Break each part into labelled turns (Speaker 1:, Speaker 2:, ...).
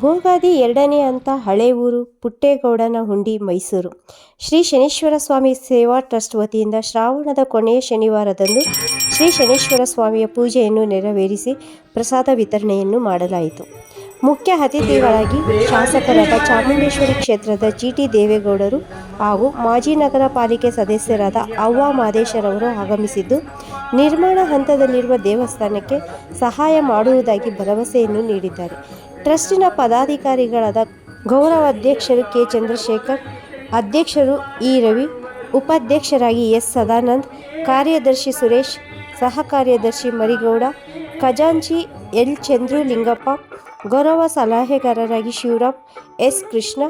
Speaker 1: ಭೋಗಾದಿ 2ನೇ ಹಂತ ಹಳೆ ಊರು ಪುಟ್ಟೇಗೌಡನ ಹುಂಡಿ ಮೈಸೂರು. ಶ್ರೀ ಶನೀಶ್ವರ ಸ್ವಾಮಿ ಸೇವಾ ಟ್ರಸ್ಟ್ ವತಿಯಿಂದ ಶ್ರಾವಣದ ಕೊನೆಯ ಶನಿವಾರದಂದು ಶ್ರೀ ಶನೀಶ್ವರ ಸ್ವಾಮಿಯ ಪೂಜೆಯನ್ನು ನೆರವೇರಿಸಿ ಪ್ರಸಾದ ವಿತರಣೆಯನ್ನು ಮಾಡಲಾಯಿತು. ಮುಖ್ಯ ಅತಿಥಿಗಳಾಗಿ ಶಾಸಕರಾದ ಚಾಮುಂಡೇಶ್ವರಿ ಕ್ಷೇತ್ರದ ಜಿಟಿ ದೇವೇಗೌಡರು ಹಾಗೂ ಮಾಜಿ ನಗರ ಪಾಲಿಕೆ ಸದಸ್ಯರಾದ ಅವ್ವ ಮಾದೇಶರವರು ಆಗಮಿಸಿದ್ದು, ನಿರ್ಮಾಣ ಹಂತದಲ್ಲಿರುವ ದೇವಸ್ಥಾನಕ್ಕೆ ಸಹಾಯ ಮಾಡುವುದಾಗಿ ಭರವಸೆಯನ್ನು ನೀಡಿದ್ದಾರೆ. ಟ್ರಸ್ಟಿನ ಪದಾಧಿಕಾರಿಗಳಾದ ಗೌರವ ಅಧ್ಯಕ್ಷರು ಕೆ. ಚಂದ್ರಶೇಖರ್, ಅಧ್ಯಕ್ಷರು ಇ. ರವಿ, ಉಪಾಧ್ಯಕ್ಷರಾಗಿ ಎಸ್. ಸದಾನಂದ್, ಕಾರ್ಯದರ್ಶಿ ಸುರೇಶ್, ಸಹ ಕಾರ್ಯದರ್ಶಿ ಮರಿಗೌಡ, ಖಜಾಂಚಿ ಎಲ್. ಚಂದ್ರಲಿಂಗಪ್ಪ, ಗೌರವ ಸಲಹೆಗಾರರಾಗಿ ಶಿವರಾಮ್, ಎಸ್. ಕೃಷ್ಣ,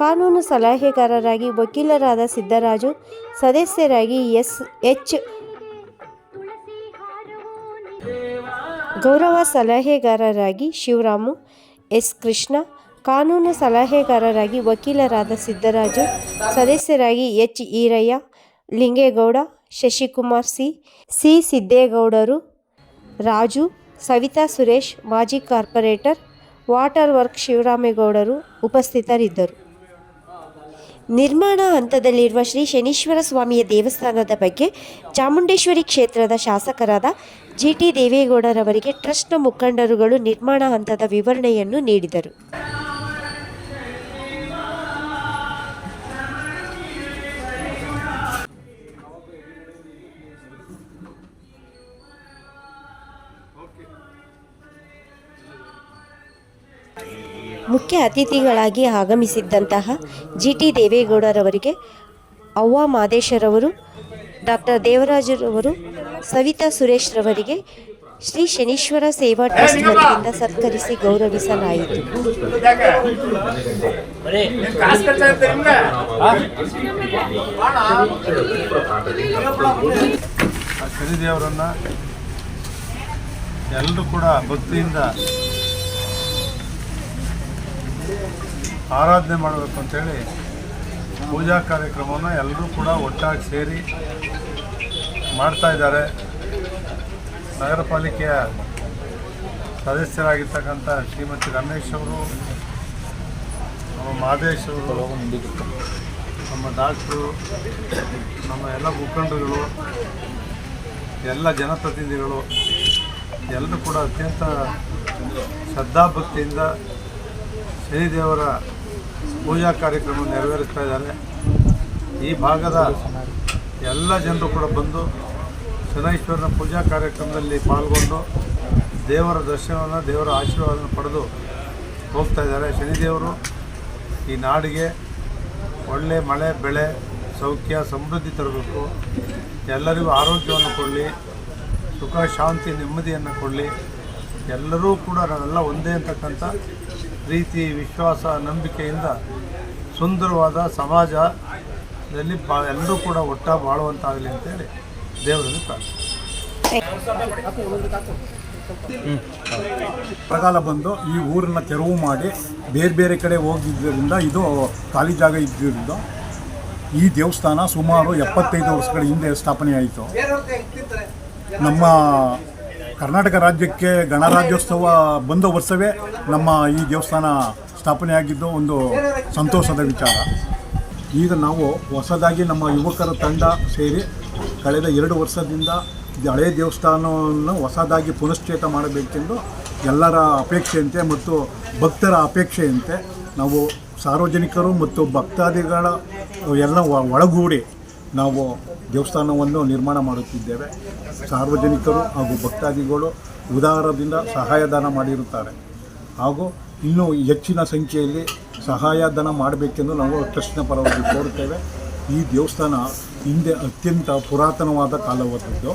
Speaker 1: ಕಾನೂನು ಸಲಹೆಗಾರರಾಗಿ ವಕೀಲರಾದ ಸಿದ್ದರಾಜು, ಸದಸ್ಯರಾಗಿ ಎಚ್. ಗೌರವ ಸಲಹೆಗಾರರಾಗಿ ಶಿವರಾಮು, ಎಸ್. ಕೃಷ್ಣ, ಕಾನೂನು ಸಲಹೆಗಾರರಾಗಿ ವಕೀಲರಾದ ಸಿದ್ದರಾಜು, ಸದಸ್ಯರಾಗಿ ಎಚ್. ಈರಯ್ಯ, ಲಿಂಗೇಗೌಡ, ಶಶಿಕುಮಾರ್, ಸಿ. ಸಿದ್ದೇಗೌಡರು, ರಾಜು, ಸವಿತಾ ಸುರೇಶ್, ಮಾಜಿ ಕಾರ್ಪೊರೇಟರ್, ವಾಟರ್ ವರ್ಕ್ ಶಿವರಾಮೇಗೌಡರು ಉಪಸ್ಥಿತರಿದ್ದರು. ನಿರ್ಮಾಣ ಹಂತದಲ್ಲಿರುವ ಶ್ರೀ ಶನೀಶ್ವರ ಸ್ವಾಮಿಯ ದೇವಸ್ಥಾನದ ಬಗ್ಗೆ ಚಾಮುಂಡೇಶ್ವರಿ ಕ್ಷೇತ್ರದ ಶಾಸಕರಾದ ಜಿಟಿ ದೇವೇಗೌಡರವರಿಗೆ ಟ್ರಸ್ಟ್ನ ಮುಖಂಡರುಗಳು ನಿರ್ಮಾಣ ಹಂತದ ವಿವರಣೆಯನ್ನು ನೀಡಿದರು. ಮುಖ್ಯ ಅತಿಥಿಗಳಾಗಿ ಆಗಮಿಸಿದ್ದಂತಹ ಜಿಟಿ ದೇವೇಗೌಡರವರಿಗೆ ಅವ್ವ ಮಾದೇಶರವರು, ಡಾಕ್ಟರ್ ದೇವರಾಜರವರು, ಸವಿತಾ ಸುರೇಶ್ ರವರಿಗೆ ಶ್ರೀ ಶನೀಶ್ವರ ಸೇವಾ ಟ್ರಸ್ಟ್ ವತಿಯಿಂದ ಸತ್ಕರಿಸಿ ಗೌರವಿಸಲಾಯಿತು.
Speaker 2: ಶನಿದೇವರನ್ನ ಎಲ್ಲರೂ ಕೂಡ ಭಕ್ತಿಯಿಂದ ಆರಾಧನೆ ಮಾಡಬೇಕು ಅಂತೇಳಿ ಪೂಜಾ ಕಾರ್ಯಕ್ರಮವನ್ನು ಎಲ್ಲರೂ ಕೂಡ ಒಟ್ಟಾಗಿ ಸೇರಿ ಮಾಡ್ತಾ ಇದ್ದಾರೆ. ನಗರ ಪಾಲಿಕೆಯ ಸದಸ್ಯರಾಗಿರ್ತಕ್ಕಂಥ ಶ್ರೀಮತಿ ರಮೇಶ್ ಅವರು, ನಮ್ಮ ಮಾದೇಶ್ ಅವರು, ನಮ್ಮ ಡಾಕ್ಟ್ರು, ನಮ್ಮ ಎಲ್ಲ ಮುಖಂಡರುಗಳು, ಎಲ್ಲ ಜನಪ್ರತಿನಿಧಿಗಳು ಎಲ್ಲರೂ ಕೂಡ ಅತ್ಯಂತ ಶ್ರದ್ಧಾಭಕ್ತಿಯಿಂದ ಶನಿದೇವರ ಪೂಜಾ ಕಾರ್ಯಕ್ರಮ ನೆರವೇರಿಸ್ತಾ ಇದ್ದಾರೆ. ಈ ಭಾಗದ ಎಲ್ಲ ಜನರು ಕೂಡ ಬಂದು ಶನೈಶ್ವರನ ಪೂಜಾ ಕಾರ್ಯಕ್ರಮದಲ್ಲಿ ಪಾಲ್ಗೊಂಡು ದೇವರ ದರ್ಶನವನ್ನು, ದೇವರ ಆಶೀರ್ವಾದವನ್ನು ಪಡೆದು ಹೋಗ್ತಾ ಇದ್ದಾರೆ. ಶನಿದೇವರು ಈ ನಾಡಿಗೆ ಒಳ್ಳೆ ಮಳೆ, ಬೆಳೆ, ಸೌಖ್ಯ, ಸಮೃದ್ಧಿ ತರಬೇಕು, ಎಲ್ಲರಿಗೂ ಆರೋಗ್ಯವನ್ನು ಕೊಡಲಿ, ಸುಖ, ಶಾಂತಿ, ನೆಮ್ಮದಿಯನ್ನು ಕೊಡಲಿ, ಎಲ್ಲರೂ ಕೂಡ ನಾವೆಲ್ಲ ಒಂದೇ ಅಂತಕ್ಕಂಥ ಪ್ರೀತಿ, ವಿಶ್ವಾಸ, ನಂಬಿಕೆಯಿಂದ ಸುಂದರವಾದ ಸಮಾಜದಲ್ಲಿ ಎಲ್ಲರೂ ಕೂಡ ಒಟ್ಟಾಗಿ ಬಾಳುವಂತಾಗಲಿ ಅಂತೇಳಿ ದೇವರಲ್ಲಿ ಪ್ರಾರ್ಥನೆ.
Speaker 3: ಬರಗಾಲ ಬಂದು ಈ ಊರನ್ನ ತೆರವು ಮಾಡಿ ಬೇರೆ ಬೇರೆ ಕಡೆ ಹೋಗಿದ್ದರಿಂದ ಇದು ಖಾಲಿ ಜಾಗ ಇದ್ದರಿಂದ ಈ ದೇವಸ್ಥಾನ ಸುಮಾರು 75 ವರ್ಷಗಳ ಹಿಂದೆ ಸ್ಥಾಪನೆಯಾಯಿತು. ನಮ್ಮ ಕರ್ನಾಟಕ ರಾಜ್ಯಕ್ಕೆ ಗಣರಾಜ್ಯೋತ್ಸವ ಬಂದ ವರ್ಷವೇ ನಮ್ಮ ಈ ದೇವಸ್ಥಾನ ಸ್ಥಾಪನೆಯಾಗಿದ್ದು ಒಂದು ಸಂತೋಷದ ವಿಚಾರ. ಈಗ ನಾವು ಹೊಸದಾಗಿ ನಮ್ಮ ಯುವಕರ ತಂಡ ಸೇರಿ ಕಳೆದ 2 ವರ್ಷದಿಂದ ಹಳೆಯ ದೇವಸ್ಥಾನವನ್ನು ಹೊಸದಾಗಿ ಪುನಶ್ಚೇತ ಮಾಡಬೇಕೆಂದು ಎಲ್ಲರ ಅಪೇಕ್ಷೆಯಂತೆ ಮತ್ತು ಭಕ್ತರ ಅಪೇಕ್ಷೆಯಂತೆ ನಾವು ಸಾರ್ವಜನಿಕರು ಮತ್ತು ಭಕ್ತಾದಿಗಳ ಎಲ್ಲ ಒಳಗೂಡಿ ನಾವು ದೇವಸ್ಥಾನವನ್ನು ನಿರ್ಮಾಣ ಮಾಡುತ್ತಿದ್ದೇವೆ. ಸಾರ್ವಜನಿಕರು ಹಾಗೂ ಭಕ್ತಾದಿಗಳು ಉದಾರದಿಂದ ಸಹಾಯದಾನ ಮಾಡಿರುತ್ತಾರೆ ಹಾಗೂ ಇನ್ನೂ ಹೆಚ್ಚಿನ ಸಂಖ್ಯೆಯಲ್ಲಿ ಸಹಾಯಧನ ಮಾಡಬೇಕೆಂದು ನಾವು ಟ್ರಸ್ಟ್ನ ಪರವಾಗಿ ಕೋರುತ್ತೇವೆ. ಈ ದೇವಸ್ಥಾನ ಹಿಂದೆ ಅತ್ಯಂತ ಪುರಾತನವಾದ ಕಾಲವಾದದ್ದು.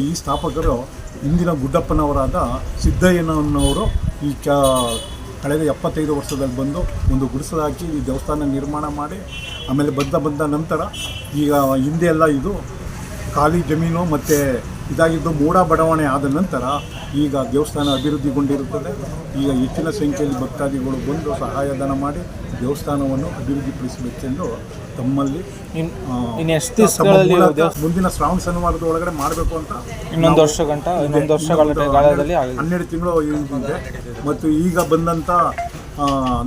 Speaker 3: ಈ ಸ್ಥಾಪಕರು ಇಂದಿನ ಗುಡ್ಡಪ್ಪನವರಾದ ಸಿದ್ದಯ್ಯನವರು ಈ ಕಳೆದ 75 ವರ್ಷದಲ್ಲಿ ಬಂದು ಒಂದು ಗುಡಿಸಲು ಹಾಕಿ ಈ ದೇವಸ್ಥಾನ ನಿರ್ಮಾಣ ಮಾಡಿ ಆಮೇಲೆ ಬಂದ ನಂತರ ಈಗ ಹಿಂದೆ ಎಲ್ಲ ಇದು ಖಾಲಿ ಜಮೀನು ಮತ್ತು ಇದಾಗಿದ್ದು ಮೂಡ ಬಡಾವಣೆ ಆದ ನಂತರ ಈಗ ದೇವಸ್ಥಾನ ಅಭಿವೃದ್ಧಿಗೊಂಡಿರುತ್ತದೆ. ಈಗ ಹೆಚ್ಚಿನ ಸಂಖ್ಯೆಯಲ್ಲಿ ಭಕ್ತಾದಿಗಳು ಬಂದು ಸಹಾಯಧನ ಮಾಡಿ ದೇವಸ್ಥಾನವನ್ನು ಅಭಿವೃದ್ಧಿಪಡಿಸಬೇಕೆಂದು ತಮ್ಮಲ್ಲಿ ಮುಂದಿನ ಶ್ರಾವಣ ಶನಿವಾರದ ಒಳಗಡೆ ಮಾಡಬೇಕು ಅಂತ
Speaker 4: ಇನ್ನೊಂದು ವರ್ಷಗಳ ಕಾಲದಲ್ಲಿ
Speaker 3: 12 ತಿಂಗಳು ಇದೆ. ಮತ್ತು ಈಗ ಬಂದಂಥ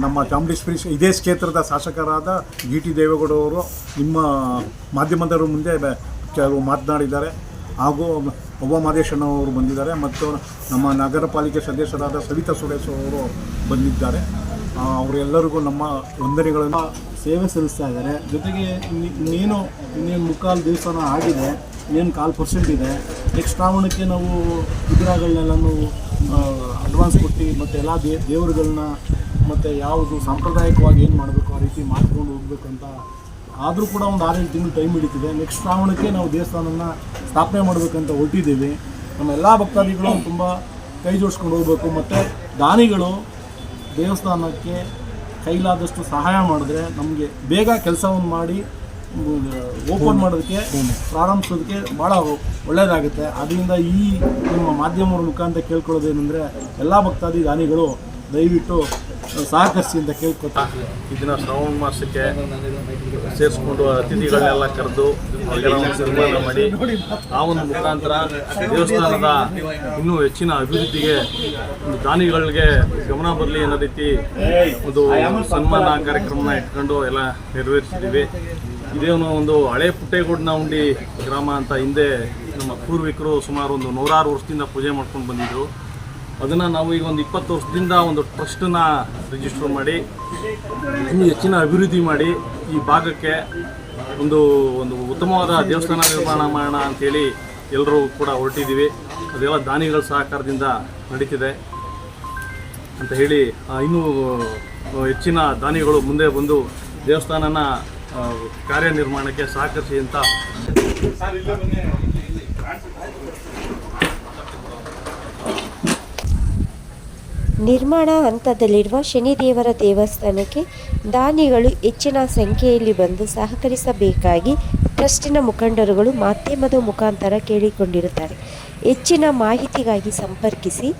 Speaker 3: ನಮ್ಮ ಚಾಮುಂಡೇಶ್ವರಿ ಇದೇ ಕ್ಷೇತ್ರದ ಶಾಸಕರಾದ ಜಿ ಟಿ ದೇವೇಗೌಡವರು ನಿಮ್ಮ ಮಾಧ್ಯಮದವರ ಮುಂದೆ ಕೆಲವು ಮಾತನಾಡಿದ್ದಾರೆ. ಹಾಗೂ ಒಬ್ಬ ಮಾದೇಶಣ್ಣವರು ಬಂದಿದ್ದಾರೆ ಮತ್ತು ನಮ್ಮ ನಗರ ಪಾಲಿಕೆ ಸದಸ್ಯರಾದ ಸವಿತಾ ಸುರೇಶ್ ಅವರು ಬಂದಿದ್ದಾರೆ. ಅವರೆಲ್ಲರಿಗೂ ನಮ್ಮ ವಂದನೆಗಳನ್ನು
Speaker 4: ಸೇವೆ ಸಲ್ಲಿಸ್ತಾ ಇದ್ದಾರೆ. ಜೊತೆಗೆ ಇನ್ನೇನು ಮುಕ್ಕಾಲು ದೇವಸ್ಥಾನ ಆಗಿದೆ, ಇನ್ನೇನು 1/4% ಇದೆ. ನೆಕ್ಸ್ಟ್ ಶ್ರಾವಣಕ್ಕೆ ನಾವು ವಿಗ್ರಹಗಳನ್ನೆಲ್ಲನೂ ಅಡ್ವಾನ್ಸ್ ಕೊಟ್ಟು ಮತ್ತು ಎಲ್ಲ ದೇವರುಗಳನ್ನ ಮತ್ತು ಯಾವುದು ಸಾಂಪ್ರದಾಯಿಕವಾಗಿ ಏನು ಮಾಡಬೇಕು ಆ ರೀತಿ ಮಾಡ್ಕೊಂಡು ಹೋಗ್ಬೇಕು ಅಂತ. ಆದರೂ ಕೂಡ ಒಂದು 6-7 ತಿಂಗಳು ಟೈಮ್ ಹಿಡಿತಿದೆ. ನೆಕ್ಸ್ಟ್ ಶ್ರಾವಣಕ್ಕೆ ನಾವು ದೇವಸ್ಥಾನನ ಸ್ಥಾಪನೆ ಮಾಡಬೇಕಂತ ಹೊರಟಿದ್ದೀವಿ. ನಮ್ಮ ಎಲ್ಲ ಭಕ್ತಾದಿಗಳು ತುಂಬ ಕೈ ಜೋಡಿಸ್ಕೊಂಡು ಹೋಗ್ಬೇಕು. ಮತ್ತು ದಾನಿಗಳು ದೇವಸ್ಥಾನಕ್ಕೆ ಕೈಲಾದಷ್ಟು ಸಹಾಯ ಮಾಡಿದ್ರೆ ನಮಗೆ ಬೇಗ ಕೆಲಸವನ್ನು ಮಾಡಿ ಓಪನ್ ಮಾಡೋದಕ್ಕೆ ಪ್ರಾರಂಭಿಸೋದಕ್ಕೆ ಭಾಳ ಒಳ್ಳೆಯದಾಗುತ್ತೆ. ಅದರಿಂದ ಈ ನಿಮ್ಮ ಮಾಧ್ಯಮದ ಮುಖಾಂತರ ಕೇಳ್ಕೊಳ್ಳೋದೇನೆಂದರೆ ಎಲ್ಲ ಭಕ್ತಾದಿ ದಾನಿಗಳು ದಯವಿಟ್ಟು ಸಹಕರಿಸಿ ಅಂತ ಕೇಳ್ಕೊತಾ.
Speaker 5: ಇದನ್ನ ಶ್ರಾವಣ ಮಾಸಕ್ಕೆ ಸೇರಿಸ್ಕೊಂಡು ಅತಿಥಿಗಳನ್ನೆಲ್ಲ ಕರೆದು ಸನ್ಮಾನ ಮಾಡಿ ಆ ಒಂದು ಮುಖಾಂತರ ದೇವಸ್ಥಾನದ ಇನ್ನೂ ಹೆಚ್ಚಿನ ಅಭಿವೃದ್ಧಿಗೆ ಒಂದು ದಾನಿಗಳಿಗೆ ಗಮನ ಬರಲಿ ಅನ್ನೋ ರೀತಿ ಒಂದು ಸನ್ಮಾನ ಕಾರ್ಯಕ್ರಮನ ಇಟ್ಕೊಂಡು ಎಲ್ಲ ನೆರವೇರಿಸಿದ್ದೀವಿ. ಇದೇನು ಒಂದು ಹಳೆ ಪುಟ್ಟೇಗೌಡನಹುಂಡಿ ಗ್ರಾಮ ಅಂತ ಹಿಂದೆ ನಮ್ಮ ಪೂರ್ವಿಕರು ಸುಮಾರು ಒಂದು 106 ವರ್ಷದಿಂದ ಪೂಜೆ ಮಾಡ್ಕೊಂಡು ಬಂದಿದ್ದರು. ಅದನ್ನು ನಾವು ಈಗ ಒಂದು 20 ವರ್ಷದಿಂದ ಒಂದು ಟ್ರಸ್ಟನ್ನ ರಿಜಿಸ್ಟರ್ ಮಾಡಿ ಇನ್ನೂ ಹೆಚ್ಚಿನ ಅಭಿವೃದ್ಧಿ ಮಾಡಿ ಈ ಭಾಗಕ್ಕೆ ಒಂದು ಉತ್ತಮವಾದ ದೇವಸ್ಥಾನ ನಿರ್ಮಾಣ ಮಾಡೋಣ ಅಂಥೇಳಿ ಎಲ್ಲರೂ ಕೂಡ ಹೊರಟಿದ್ದೀವಿ. ಅದೆಲ್ಲ ದಾನಿಗಳ ಸಹಕಾರದಿಂದ ನಡೀತಿದೆ ಅಂತ ಹೇಳಿ ಇನ್ನೂ ಹೆಚ್ಚಿನ ದಾನಿಗಳು ಮುಂದೆ ಬಂದು ದೇವಸ್ಥಾನನ ಕಾರ್ಯನಿರ್ಮಾಣಕ್ಕೆ ಸಹಕರಿಸಿ ಅಂತ.
Speaker 1: ನಿರ್ಮಾಣ ಹಂತದಲ್ಲಿರುವ ಶನಿದೇವರ ದೇವಸ್ಥಾನಕ್ಕೆ ದಾನಿಗಳು ಹೆಚ್ಚಿನ ಸಂಖ್ಯೆಯಲ್ಲಿ ಬಂದು ಸಹಕರಿಸಬೇಕಾಗಿ ಟ್ರಸ್ಟಿನ ಮುಖಂಡರುಗಳು ಮಾಧ್ಯಮದ ಮುಖಾಂತರ ಕೇಳಿಕೊಂಡಿರುತ್ತಾರೆ. ಹೆಚ್ಚಿನ ಮಾಹಿತಿಗಾಗಿ ಸಂಪರ್ಕಿಸಿ.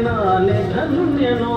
Speaker 6: ನಾನೇ ಧನ್ಯನೋ